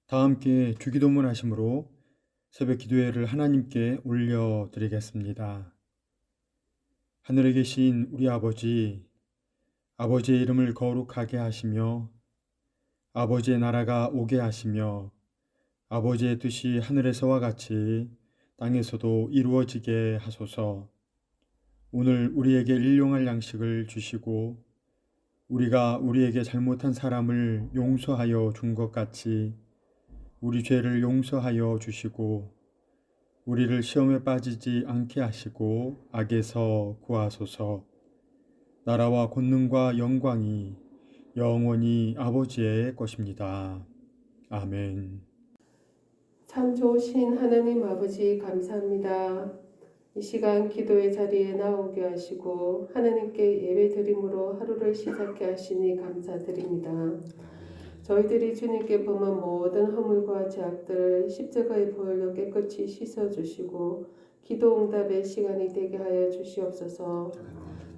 다 함께 주기도문 하심으로 새벽 기도회를 하나님께 올려드리겠습니다. 하늘에 계신 우리 아버지, 아버지의 이름을 거룩하게 하시며 아버지의 나라가 오게 하시며 아버지의 뜻이 하늘에서와 같이 땅에서도 이루어지게 하소서. 오늘 우리에게 일용할 양식을 주시고 우리가 우리에게 잘못한 사람을 용서하여 준 것 같이 우리 죄를 용서하여 주시고 우리를 시험에 빠지지 않게 하시고 악에서 구하소서. 나라와 권능과 영광이 영원히 아버지의 것입니다. 아멘. 참 좋으신 하나님 아버지 감사합니다. 이 시간 기도의 자리에 나오게 하시고 하나님께 예배드림으로 하루를 시작케 하시니 감사드립니다. 저희들이 주님께 범한 모든 허물과 죄악들을 십자가의 보혈로 깨끗이 씻어주시고 기도 응답의 시간이 되게 하여 주시옵소서.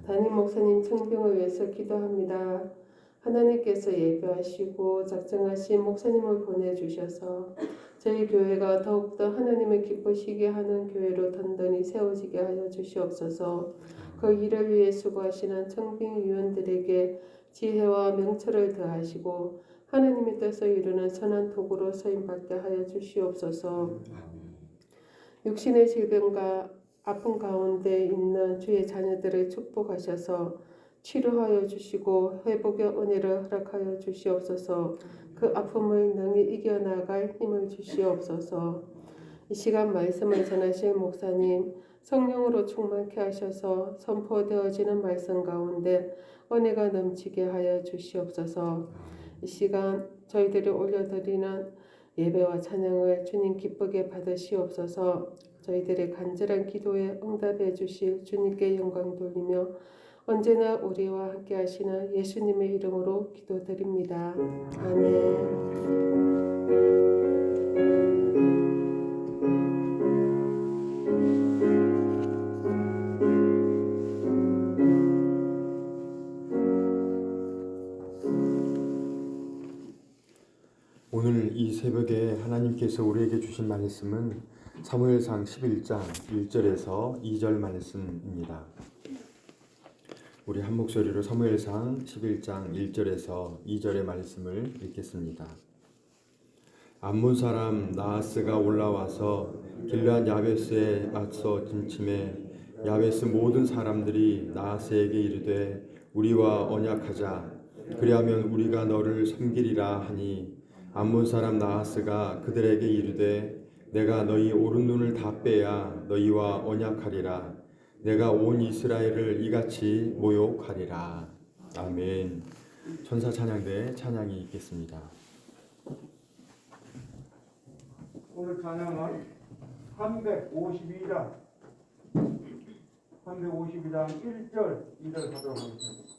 담임 목사님 청병을 위해서 기도합니다. 하나님께서 예배하시고 작정하신 목사님을 보내주셔서 저희 교회가 더욱더 하나님을 기쁘시게 하는 교회로 든든히 세워지게 하여 주시옵소서. 그 일을 위해 수고하시는 청빙 위원들에게 지혜와 명철을 더하시고 하나님의 뜻을 이루는 선한 도구로 쓰임받게 하여 주시옵소서. 육신의 질병과 아픔 가운데 있는 주의 자녀들을 축복하셔서 치료하여 주시고 회복의 은혜를 허락하여 주시옵소서. 그 아픔을 능히 이겨나갈 힘을 주시옵소서. 이 시간 말씀을 전하실 목사님 성령으로 충만케 하셔서 선포되어지는 말씀 가운데 은혜가 넘치게 하여 주시옵소서. 이 시간 저희들이 올려드리는 예배와 찬양을 주님 기쁘게 받으시옵소서. 저희들의 간절한 기도에 응답해 주실 주님께 영광 돌리며 언제나 우리와 함께 하시는 예수님의 이름으로 기도드립니다. 아멘. 오늘 이 새벽에 하나님께서 우리에게 주신 말씀은 사무엘상 11장 1절에서 2절 말씀입니다. 우리 한 목소리로 사무엘상 11장 1절에서 2절의 말씀을 읽겠습니다. 암몬 사람 나하스가 올라와서 길르앗 야베스에 맞서 진침해 야베스 모든 사람들이 나하스에게 이르되 우리와 언약하자 그리하면 우리가 너를 섬기리라 하니 암몬 사람 나하스가 그들에게 이르되 내가 너희 오른 눈을 다 빼야 너희와 언약하리라. 내가 온 이스라엘을 이같이 모욕하리라. 아멘. 천사 찬양대 찬양이 있겠습니다. 오늘 찬양은 352장 1절 2절 하도록 하겠습니다.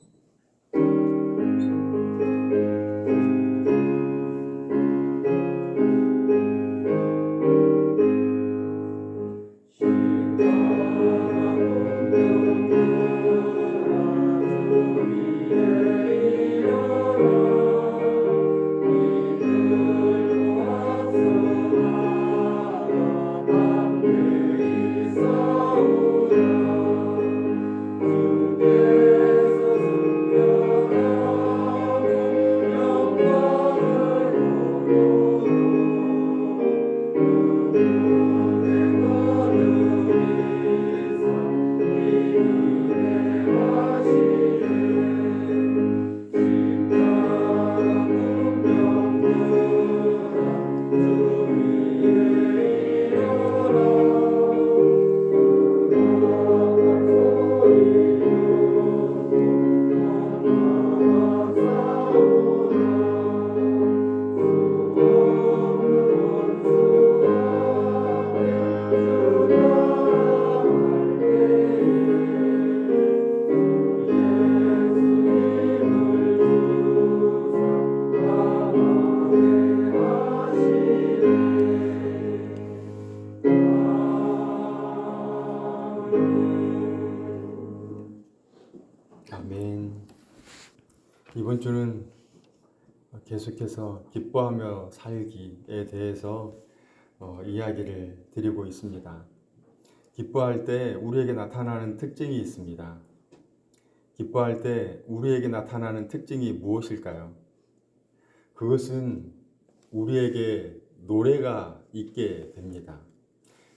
계속해서 기뻐하며 살기에 대해서 이야기를 드리고 있습니다. 기뻐할 때 우리에게 나타나는 특징이 있습니다. 기뻐할 때 우리에게 나타나는 특징이 무엇일까요? 그것은 우리에게 노래가 있게 됩니다.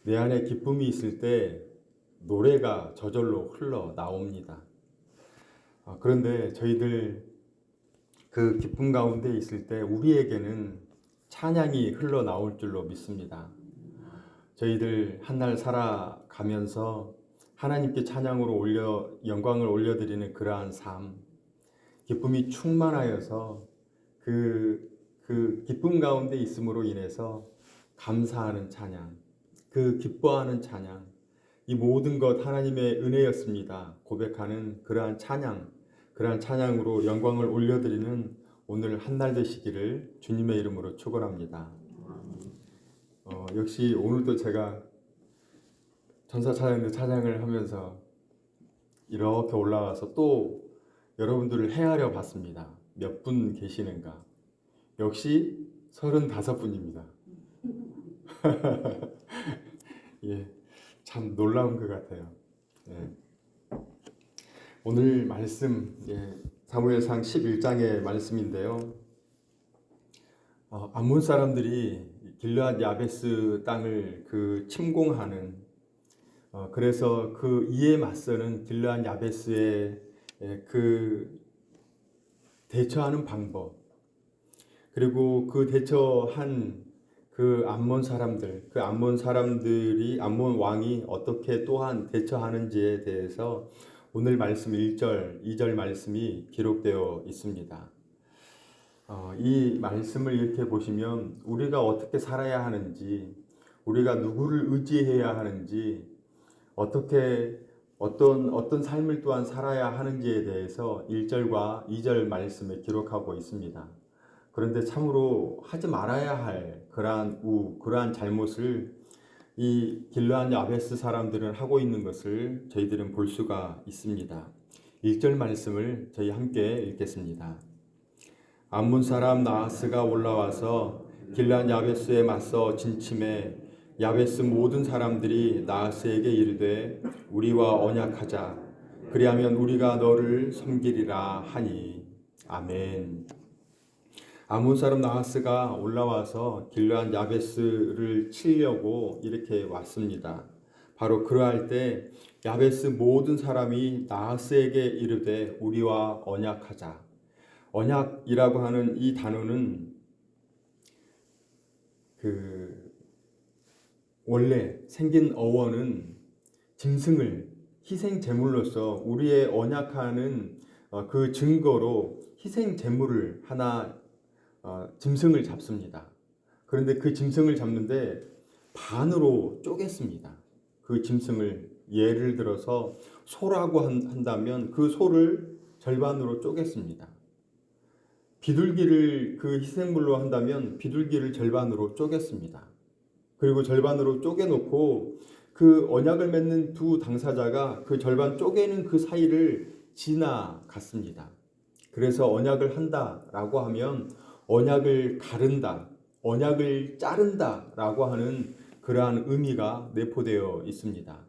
내 안에 기쁨이 있을 때 노래가 저절로 흘러나옵니다. 그런데 저희들 그 기쁨 가운데 있을 때 우리에게는 찬양이 흘러나올 줄로 믿습니다. 저희들 한 날 살아가면서 하나님께 찬양으로 영광을 올려드리는 그러한 삶, 기쁨이 충만하여서 그 기쁨 가운데 있음으로 인해서 감사하는 찬양, 그 기뻐하는 찬양, 이 모든 것 하나님의 은혜였습니다. 고백하는 그러한 찬양으로 영광을 올려드리는 오늘 한 날 되시기를 주님의 이름으로 축원합니다. 역시 오늘도 제가 전사찬양대 찬양을 하면서 이렇게 올라와서 또 여러분들을 헤아려 봤습니다. 몇 분 계시는가? 역시 35분입니다. 예, 참 놀라운 것 같아요. 예. 오늘 말씀 사무엘상 11장의 말씀인데요. 암몬 사람들이 길르앗 야베스 땅을 침공하는 그래서 이에 맞서는 길르앗 야베스의 대처하는 방법, 그리고 대처한 암몬 사람들이 암몬 왕이 어떻게 또한 대처하는지에 대해서 오늘 말씀 1절, 2절 말씀이 기록되어 있습니다. 이 말씀을 이렇게 보시면 우리가 어떻게 살아야 하는지, 우리가 누구를 의지해야 하는지, 어떤 삶을 또한 살아야 하는지에 대해서 1절과 2절 말씀에 기록하고 있습니다. 그런데 참으로 하지 말아야 할 그러한 잘못을 이 길르앗 야베스 사람들은 하고 있는 것을 저희들은 볼 수가 있습니다. 1절 말씀을 저희 함께 읽겠습니다. 암몬 사람 나하스가 올라와서 길르앗 야베스에 맞서 진침해 야베스 모든 사람들이 나하스에게 이르되 우리와 언약하자. 그리하면 우리가 너를 섬기리라 하니. 아멘. 암몬 사람 나하스가 올라와서 길르앗 야베스를 치려고 이렇게 왔습니다. 바로 그러할 때 야베스 모든 사람이 나하스에게 이르되 우리와 언약하자. 언약이라고 하는 이 단어는 원래 생긴 어원은 짐승을 희생 제물로서 우리의 언약하는 그 증거로 희생 제물을 하나 짐승을 잡습니다. 그런데 그 짐승을 잡는데 반으로 쪼갰습니다. 그 짐승을 예를 들어서 소라고 한다면 그 소를 절반으로 쪼갰습니다. 비둘기를 희생물로 한다면 비둘기를 절반으로 쪼갰습니다. 그리고 절반으로 쪼개놓고 그 언약을 맺는 두 당사자가 그 절반 쪼개는 그 사이를 지나갔습니다. 그래서 언약을 한다라고 하면 언약을 가른다, 언약을 자른다라고 하는 그러한 의미가 내포되어 있습니다.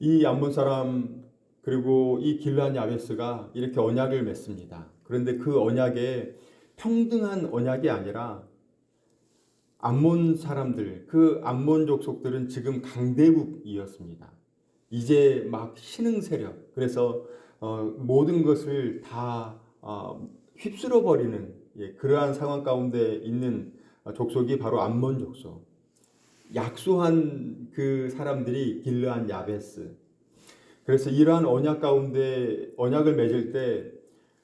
이 암몬 사람 그리고 이 길르앗 야베스가 이렇게 언약을 맺습니다. 그런데 그 언약에 평등한 언약이 아니라 암몬 사람들, 암몬 족속들은 지금 강대국이었습니다. 이제 막 신흥 세력, 그래서 모든 것을 다 휩쓸어 버리는 그러한 상황 가운데 있는 족속이 바로 암몬 족속. 약소한 그 사람들이 길르앗 야베스. 그래서 이러한 언약 가운데 언약을 맺을 때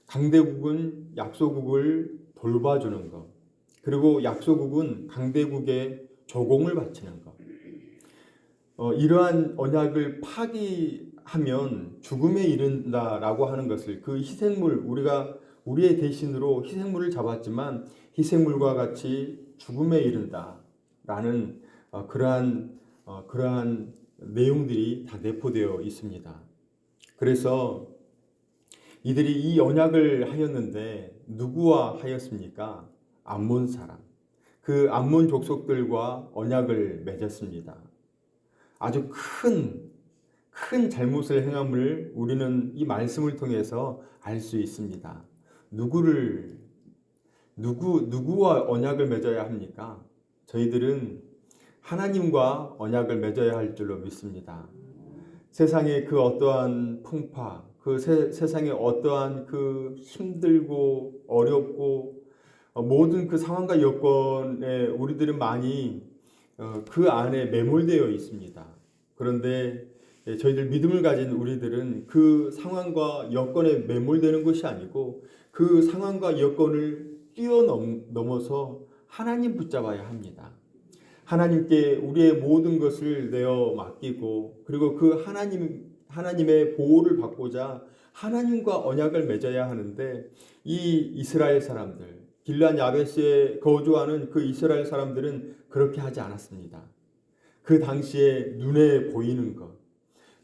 강대국은 약소국을 돌봐주는 것, 그리고 약소국은 강대국에 조공을 바치는 것. 이러한 언약을 파기하면 죽음에 이른다라고 하는 것을 그 희생물, 우리가 우리의 대신으로 희생물을 잡았지만 희생물과 같이 죽음에 이른다라는 그러한 내용들이 다 내포되어 있습니다. 그래서 이들이 이 언약을 하였는데 누구와 하였습니까? 암몬 사람. 그 암몬 족속들과 언약을 맺었습니다. 아주 큰 잘못을 행함을 우리는 이 말씀을 통해서 알 수 있습니다. 누구와 언약을 맺어야 합니까? 저희들은 하나님과 언약을 맺어야 할 줄로 믿습니다. 세상의 그 어떠한 풍파, 그 세상의 어떠한 그 힘들고 어렵고 모든 그 상황과 여건에 우리들은 많이 그 안에 매몰되어 있습니다. 그런데 저희들 믿음을 가진 우리들은 그 상황과 여건에 매몰되는 것이 아니고 그 상황과 여건을 뛰어넘어서 하나님 붙잡아야 합니다. 하나님께 우리의 모든 것을 내어 맡기고 그리고 그 하나님의 보호를 받고자 하나님과 언약을 맺어야 하는데 이 이스라엘 사람들, 길르앗 야베스에 거주하는 그 이스라엘 사람들은 그렇게 하지 않았습니다. 그 당시에 눈에 보이는 것,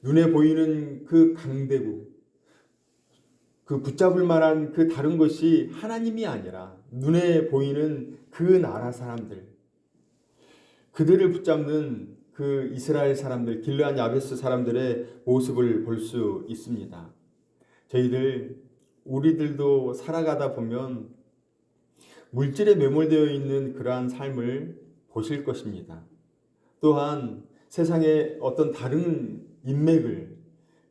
눈에 보이는 그 강대국, 그 붙잡을 만한 그 다른 것이 하나님이 아니라 눈에 보이는 그 나라 사람들, 그들을 붙잡는 그 이스라엘 사람들, 길르앗 야베스 사람들의 모습을 볼 수 있습니다. 우리들도 살아가다 보면 물질에 매몰되어 있는 그러한 삶을 보실 것입니다. 또한 세상의 어떤 다른 인맥을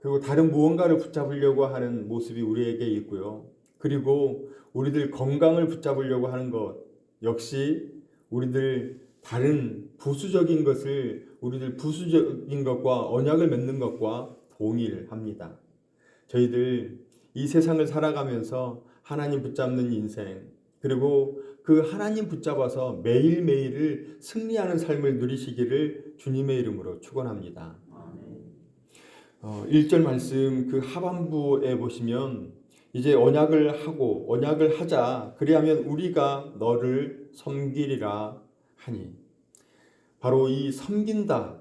그리고 다른 무언가를 붙잡으려고 하는 모습이 우리에게 있고요. 그리고 우리들 건강을 붙잡으려고 하는 것 역시 우리들 다른 부수적인 것과 언약을 맺는 것과 동일합니다. 저희들 이 세상을 살아가면서 하나님 붙잡는 인생 그리고 그 하나님 붙잡아서 매일매일을 승리하는 삶을 누리시기를 주님의 이름으로 축원합니다. 1절 말씀 그 하반부에 보시면 이제 언약을 하자 그리하면 우리가 너를 섬기리라 하니 바로 이 섬긴다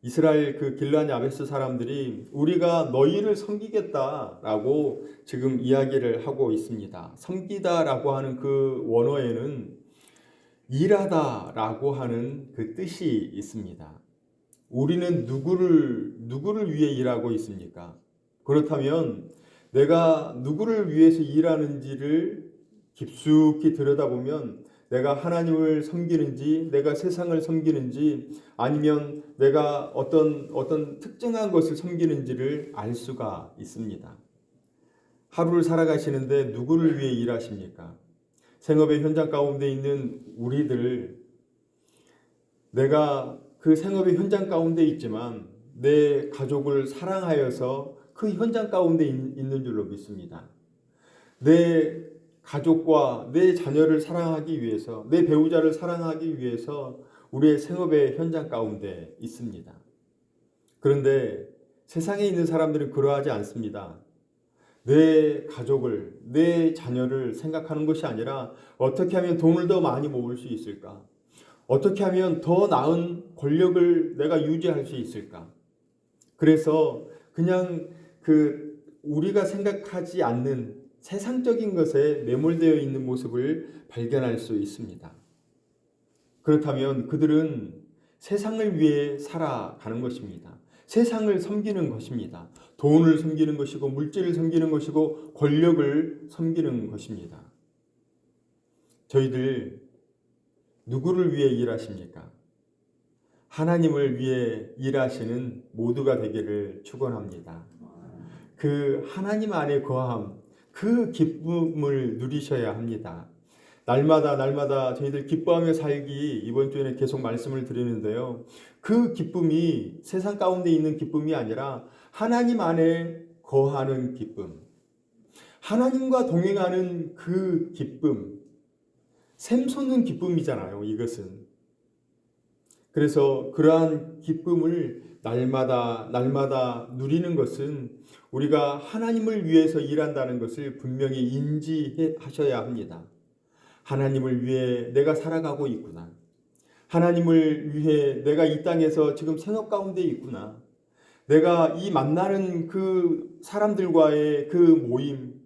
이스라엘 그 길르앗 야베스 사람들이 우리가 너희를 섬기겠다라고 지금 이야기를 하고 있습니다. 섬기다라고 하는 그 원어에는 일하다라고 하는 그 뜻이 있습니다. 우리는 누구를 위해 일하고 있습니까? 그렇다면 내가 누구를 위해서 일하는지를 깊숙이 들여다보면 내가 하나님을 섬기는지 내가 세상을 섬기는지 아니면 내가 어떤 특정한 것을 섬기는지를 알 수가 있습니다. 하루를 살아가시는데 누구를 위해 일하십니까? 생업의 현장 가운데 있는 우리들 내가 그 생업의 현장 가운데 있지만 내 가족을 사랑하여서 그 현장 가운데 있는 줄로 믿습니다. 내 가족과 내 자녀를 사랑하기 위해서 내 배우자를 사랑하기 위해서 우리의 생업의 현장 가운데 있습니다. 그런데 세상에 있는 사람들은 그러하지 않습니다. 내 가족을 내 자녀를 생각하는 것이 아니라 어떻게 하면 돈을 더 많이 모을 수 있을까? 어떻게 하면 더 나은 권력을 내가 유지할 수 있을까? 그래서 그냥 우리가 생각하지 않는 세상적인 것에 매몰되어 있는 모습을 발견할 수 있습니다. 그렇다면 그들은 세상을 위해 살아가는 것입니다. 세상을 섬기는 것입니다. 돈을 섬기는 것이고 물질을 섬기는 것이고 권력을 섬기는 것입니다. 저희들 누구를 위해 일하십니까? 하나님을 위해 일하시는 모두가 되기를 축원합니다. 그 하나님 안에 거함, 그 기쁨을 누리셔야 합니다. 날마다 저희들 기뻐하며 살기 이번 주에는 계속 말씀을 드리는데요. 그 기쁨이 세상 가운데 있는 기쁨이 아니라 하나님 안에 거하는 기쁨, 하나님과 동행하는 그 기쁨, 샘솟는 기쁨이잖아요. 이것은. 그래서 그러한 기쁨을 날마다 누리는 것은 우리가 하나님을 위해서 일한다는 것을 분명히 인지하셔야 합니다. 하나님을 위해 내가 살아가고 있구나. 하나님을 위해 내가 이 땅에서 지금 생업 가운데 있구나. 내가 이 만나는 그 사람들과의 그 모임,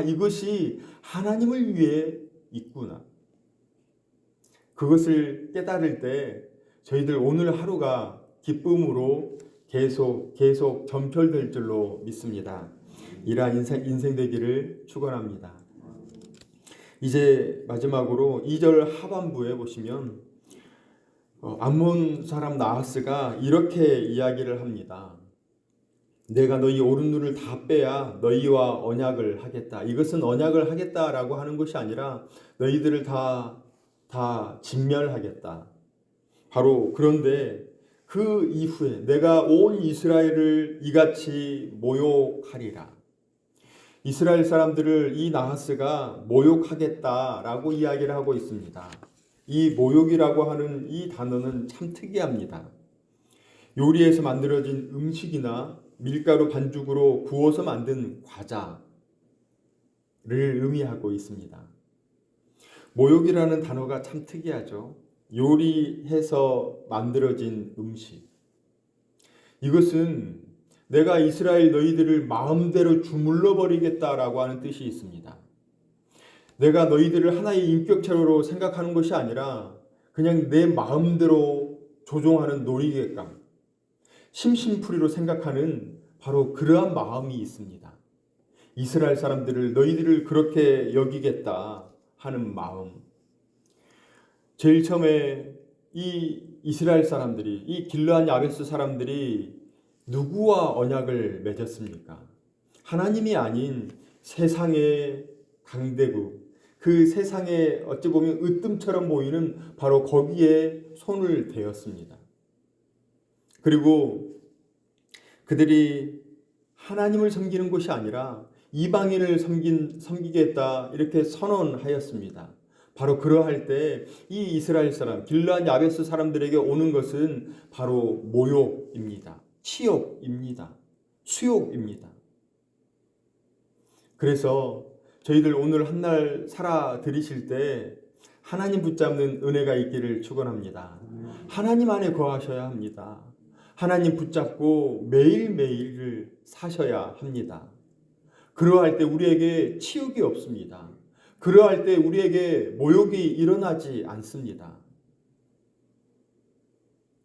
이것이 하나님을 위해 있구나. 그것을 깨달을 때 저희들 오늘 하루가 기쁨으로 계속 점철될 줄로 믿습니다. 이러한 인생 되기를 축원합니다. 이제 마지막으로 2절 하반부에 보시면 암몬 사람 나하스가 이렇게 이야기를 합니다. 내가 너희 오른 눈을 다 빼야 너희와 언약을 하겠다. 이것은 언약을 하겠다라고 하는 것이 아니라 너희들을 다 진멸하겠다. 바로 그런데 그 이후에 내가 온 이스라엘을 이같이 모욕하리라. 이스라엘 사람들을 이 나하스가 모욕하겠다라고 이야기를 하고 있습니다. 이 모욕이라고 하는 이 단어는 참 특이합니다. 요리에서 만들어진 음식이나 밀가루 반죽으로 구워서 만든 과자를 의미하고 있습니다. 모욕이라는 단어가 참 특이하죠. 요리해서 만들어진 음식. 이것은 내가 이스라엘 너희들을 마음대로 주물러 버리겠다라고 하는 뜻이 있습니다. 내가 너희들을 하나의 인격체로 생각하는 것이 아니라 그냥 내 마음대로 조종하는 놀이객감, 심심풀이로 생각하는 바로 그러한 마음이 있습니다. 이스라엘 사람들을 너희들을 그렇게 여기겠다 하는 마음. 제일 처음에 이 이스라엘 사람들이, 이 길르앗 야베스 사람들이 누구와 언약을 맺었습니까? 하나님이 아닌 세상의 강대국, 그 세상에 어찌 보면 으뜸처럼 보이는 바로 거기에 손을 대었습니다. 그리고 그들이 하나님을 섬기는 것이 아니라 이방인을 섬기겠다 이렇게 선언하였습니다. 바로 그러할 때 이 이스라엘 사람, 길르앗 야베스 사람들에게 오는 것은 바로 모욕입니다. 치욕입니다. 수욕입니다. 그래서 저희들 오늘 한 날 살아 들이실 때 하나님 붙잡는 은혜가 있기를 축원합니다. 하나님 안에 거하셔야 합니다. 하나님 붙잡고 매일매일을 사셔야 합니다. 그러할 때 우리에게 치욕이 없습니다. 그러할 때 우리에게 모욕이 일어나지 않습니다.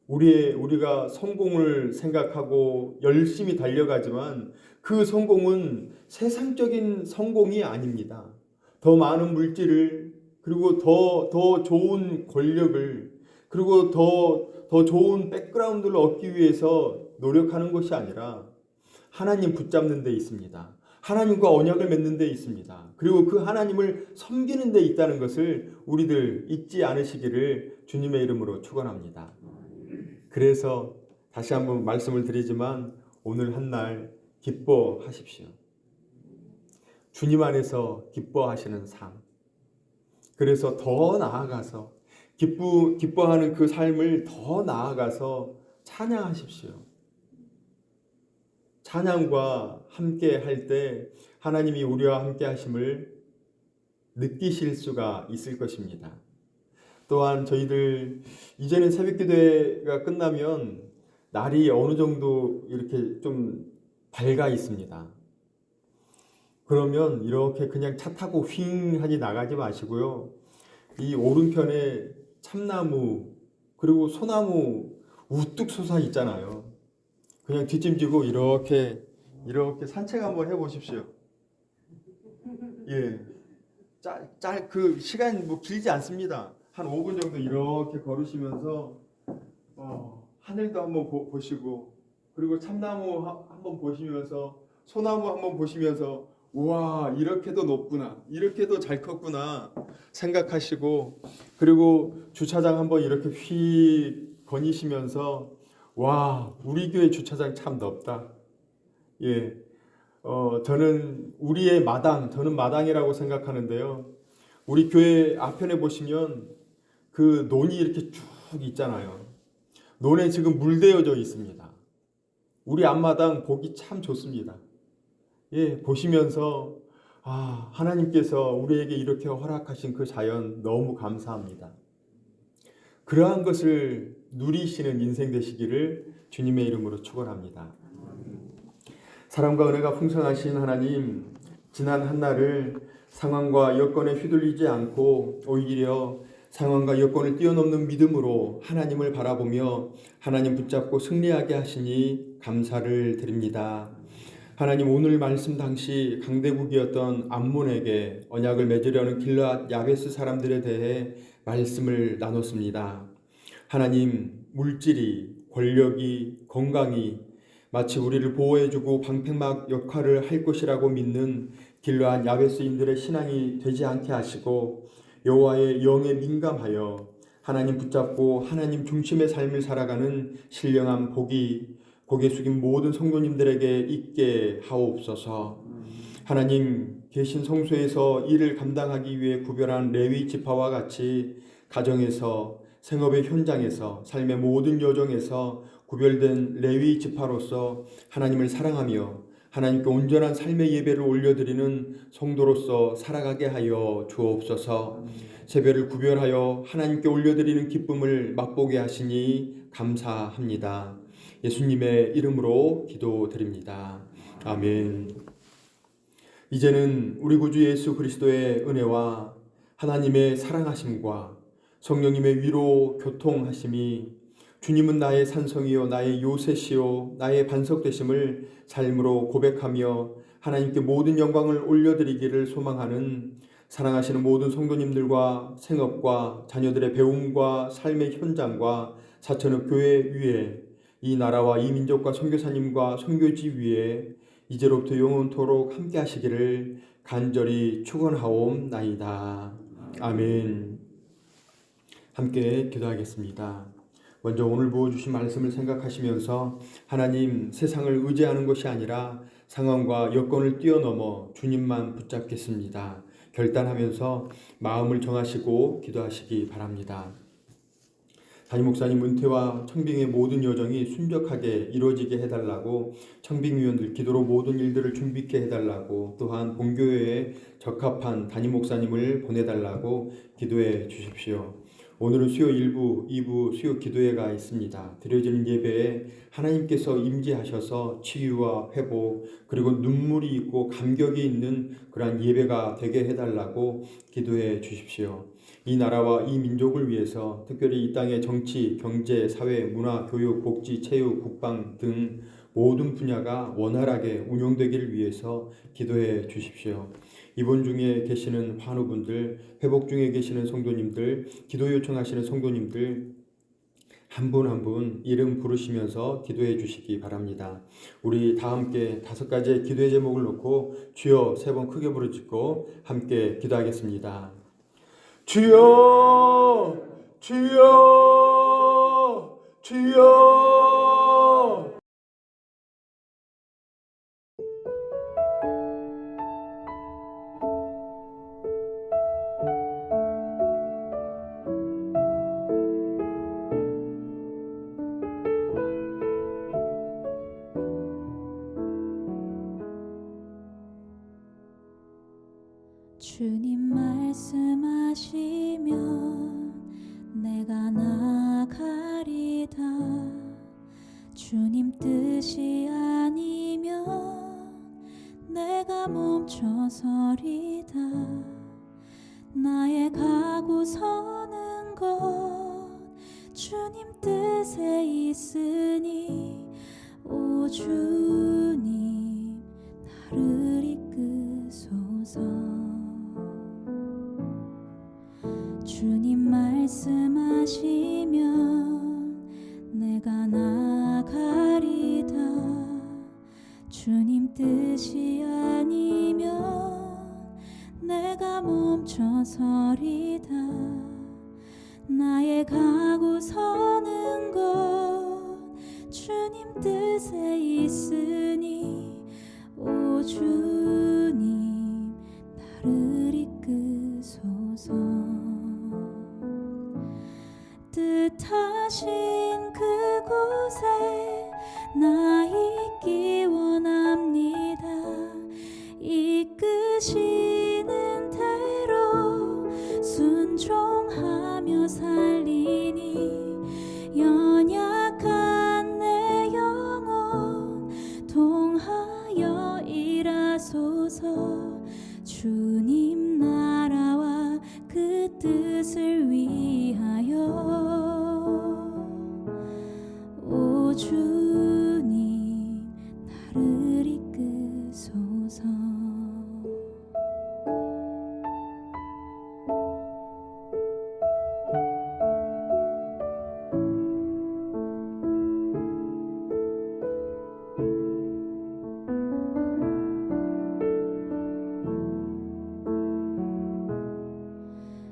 우리가 성공을 생각하고 열심히 달려가지만 그 성공은 세상적인 성공이 아닙니다. 더 많은 물질을, 그리고 더 좋은 권력을, 그리고 더 좋은 백그라운드를 얻기 위해서 노력하는 것이 아니라 하나님 붙잡는 데 있습니다. 하나님과 언약을 맺는 데 있습니다. 그리고 그 하나님을 섬기는 데 있다는 것을 우리들 잊지 않으시기를 주님의 이름으로 축원합니다. 그래서 다시 한번 말씀을 드리지만 오늘 한 날 기뻐하십시오. 주님 안에서 기뻐하시는 삶. 그래서 더 나아가서 기뻐하는 그 삶을 더 나아가서 찬양하십시오. 찬양과 함께 할 때 하나님이 우리와 함께 하심을 느끼실 수가 있을 것입니다. 또한 저희들 이제는 새벽기도가 끝나면 날이 어느 정도 이렇게 좀 밝아 있습니다. 그러면 이렇게 그냥 차 타고 휙 하니 나가지 마시고요. 이 오른편에 참나무 그리고 소나무 우뚝 솟아 있잖아요. 그냥 뒷짐지고 이렇게 산책 한번 해보십시오. 예, 그 시간 뭐 길지 않습니다. 한 5분 정도 이렇게 걸으시면서 하늘도 한번 보시고, 그리고 참나무 한번 보시면서, 소나무 한번 보시면서, 우와, 이렇게도 높구나, 이렇게도 잘 컸구나 생각하시고, 그리고 주차장 한번 이렇게 휙 거니시면서, 와, 우리 교회 주차장 참 넓다. 예, 저는 저는 마당이라고 생각하는데요. 우리 교회 앞편에 보시면 그 논이 이렇게 쭉 있잖아요. 논에 지금 물대어져 있습니다. 우리 앞마당 보기 참 좋습니다. 예, 보시면서 하나님께서 우리에게 이렇게 허락하신 그 자연 너무 감사합니다. 그러한 것을 누리시는 인생 되시기를 주님의 이름으로 축원합니다. 사랑과 은혜가 풍성하신 하나님, 지난 한 날을 상황과 여건에 휘둘리지 않고 오히려 상황과 여건을 뛰어넘는 믿음으로 하나님을 바라보며 하나님 붙잡고 승리하게 하시니 감사를 드립니다. 하나님, 오늘 말씀 당시 강대국이었던 암몬에게 언약을 맺으려는 길르앗 야베스 사람들에 대해 말씀을 나눴습니다. 하나님, 물질이, 권력이, 건강이 마치 우리를 보호해주고 방패막 역할을 할 것이라고 믿는 길르앗 야베스인들의 신앙이 되지 않게 하시고 여호와의 영에 민감하여 하나님 붙잡고 하나님 중심의 삶을 살아가는 신령한 복이 고개 숙인 모든 성도님들에게 있게 하옵소서. 하나님, 계신 성소에서 일을 감당하기 위해 구별한 레위 지파와 같이 가정에서, 생업의 현장에서, 삶의 모든 여정에서 구별된 레위 지파로서 하나님을 사랑하며 하나님께 온전한 삶의 예배를 올려드리는 성도로서 살아가게 하여 주옵소서. 세배를 구별하여 하나님께 올려드리는 기쁨을 맛보게 하시니 감사합니다. 예수님의 이름으로 기도드립니다. 아멘. 이제는 우리 구주 예수 그리스도의 은혜와 하나님의 사랑하심과 성령님의 위로 교통하심이 주님은 나의 산성이요 나의 요새시요 나의 반석되심을 삶으로 고백하며 하나님께 모든 영광을 올려드리기를 소망하는 사랑하시는 모든 성도님들과 생업과 자녀들의 배움과 삶의 현장과 사천읍 교회 위에 이 나라와 이 민족과 선교사님과 선교지 위에 이제로부터 영원토록 함께 하시기를 간절히 축원하옵나이다. 아멘. 함께 기도하겠습니다. 먼저 오늘 부어주신 말씀을 생각하시면서 하나님, 세상을 의지하는 것이 아니라 상황과 여건을 뛰어넘어 주님만 붙잡겠습니다. 결단하면서 마음을 정하시고 기도하시기 바랍니다. 담임 목사님 은퇴와 청빙의 모든 여정이 순적하게 이루어지게 해달라고, 청빙위원들 기도로 모든 일들을 준비케 해달라고, 또한 본교회에 적합한 담임 목사님을 보내달라고 기도해 주십시오. 오늘은 수요 1부, 2부 수요 기도회가 있습니다. 드려지는 예배에 하나님께서 임재하셔서 치유와 회복, 그리고 눈물이 있고 감격이 있는 그러한 예배가 되게 해달라고 기도해 주십시오. 이 나라와 이 민족을 위해서 특별히 이 땅의 정치, 경제, 사회, 문화, 교육, 복지, 체육, 국방 등 모든 분야가 원활하게 운영되기를 위해서 기도해 주십시오. 입원 중에 계시는 환우분들, 회복 중에 계시는 성도님들, 기도 요청하시는 성도님들 한 분 한 분 이름 부르시면서 기도해 주시기 바랍니다. 우리 다 함께 5가지의 기도의 제목을 놓고 주여 3번 크게 부르짖고 함께 기도하겠습니다. 주여, 주여, 주여. 주님 말씀하시면 내가 나가리다. 주님 뜻이 아니면 내가 멈춰서리다. 나의 가고 서는 것 주님 뜻에 있으니 오 주님 나를 이끄소서. 주님 말씀하시면 내가 나가리다. 주님 뜻이 아니면 내가 멈춰서리다. 나의 가고 서는 것 주님 뜻에 있으니 오 주님 나를 이끄소서. 뜻하신 그곳에 나 있기 원합니다. 이끄시는 대로 순종하며 순종하며 살리니 연약한 내 영혼 통하여 일하소서. 주님 나라와 그 뜻을 위하여 오 주님 나를 이끄소서.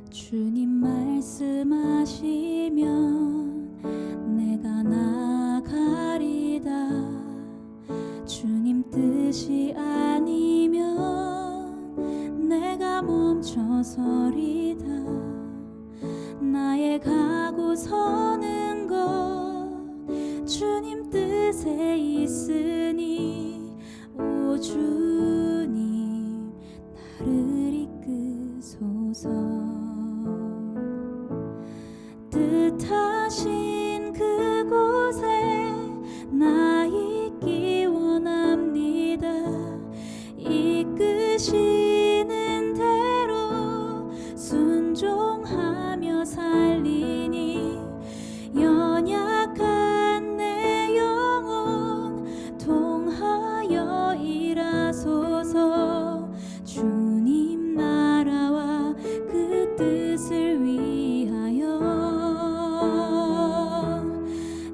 주님 말씀하시면 내가 나가리다. 주님 뜻이 아니면 내가 멈춰서리다. 나의 가고 서는 것 주님 뜻에 있으니 오 주님 나를 이끄소서. 뜻하신 그곳에 나 있기 원합니다. 이끄시는 대로 순종하며 살리니 연약한 내 영혼 통하여 일하소서. 주님 나라와 그 뜻을 위하여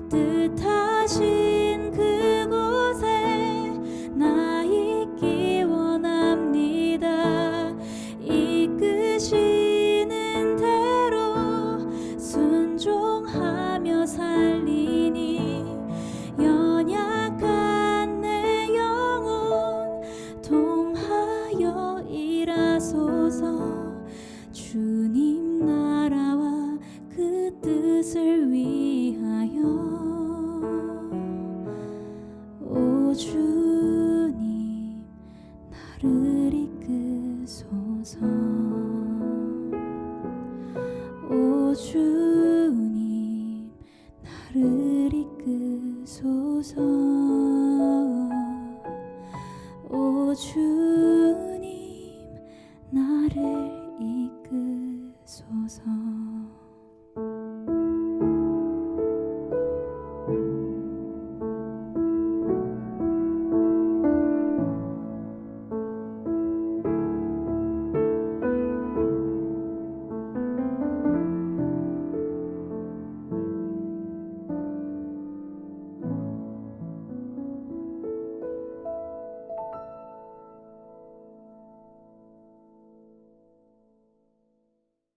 뜻하신 그곳에 나 있기 원합니다. 이끄시는 대로 순종하며 살리니 연약한 내 영혼 통하여 일하소서. 주님 나라와 그 뜻을 위하여 오 주님 나를 이끄소서. 오 주님 나를 이끄소서. 오 주님 나를 이끄소서.